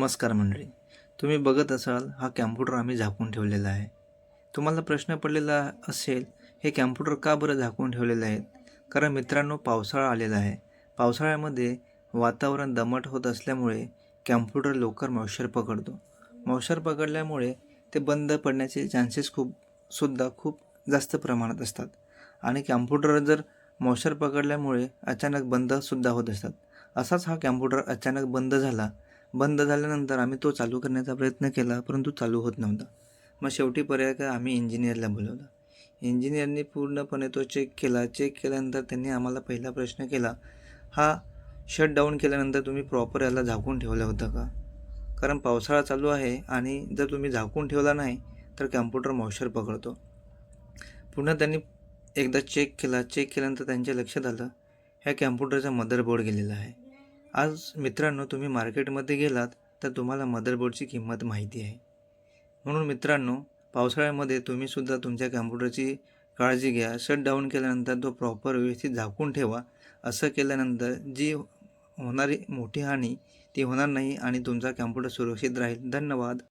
नमस्कार मंडळी. तुम्ही बघत असाल हा कॅम्प्युटर आम्ही झाकून ठेवलेला आहे. तुम्हाला प्रश्न पडलेला असेल, हे कॅम्प्युटर का बरं झाकून ठेवलेले आहेत? कारण मित्रांनो, पावसाळा आलेला आहे. पावसाळ्यामध्ये वातावरण दमट होत असल्यामुळे कॅम्प्युटर लवकर मॉइश्चर पकडतो. मॉइश्चर पकडल्यामुळे ते बंद पडण्याचे चान्सेस खूप जास्त प्रमाणात असतात. आणि कॅम्प्युटर जर मॉइश्चर पकडल्यामुळे अचानक बंदसुद्धा होत असतात. असाच हा कॅम्प्युटर अचानक बंद झाला. बंद झाल्यानंतर आम्ही तो चालू करण्याचा प्रयत्न केला, परंतु चालू होत नव्हता. मग शेवटी पर्याय काय, आम्ही इंजिनियरला बोलावलं. इंजिनियरनी पूर्णपणे तो चेक केला. चेक केल्यानंतर त्यांनी आम्हाला पहिला प्रश्न केला, हा शटडाऊन केल्यानंतर तुम्ही प्रॉपर याला झाकून ठेवलं होतं का? कारण पावसाळा चालू आहे आणि जर तुम्ही झाकून ठेवला नाही तर कॅम्प्युटर मॉइश्चर पकडतो. पुन्हा त्यांनी एकदा चेक केला. चेक केल्यानंतर त्यांच्या लक्षात आलं, ह्या कॅम्प्युटरचा मदरबोर्ड गेलेला आहे. आज मित्रांनो, तुम्ही मार्केटमध्ये गेलात तर तुम्हाला मदरबोर्डची किंमत माहिती आहे. म्हणून मित्रांनो, पावसाळ्यामध्ये तुम्हीसुद्धा तुमच्या कॅम्प्युटरची काळजी घ्या. शटडाऊन केल्यानंतर तो प्रॉपर व्यवस्थित झाकून ठेवा. असं केल्यानंतर जी होणारी मोठी हानी ती होणार नाही आणि तुमचा कॅम्प्युटर सुरक्षित राहील. धन्यवाद.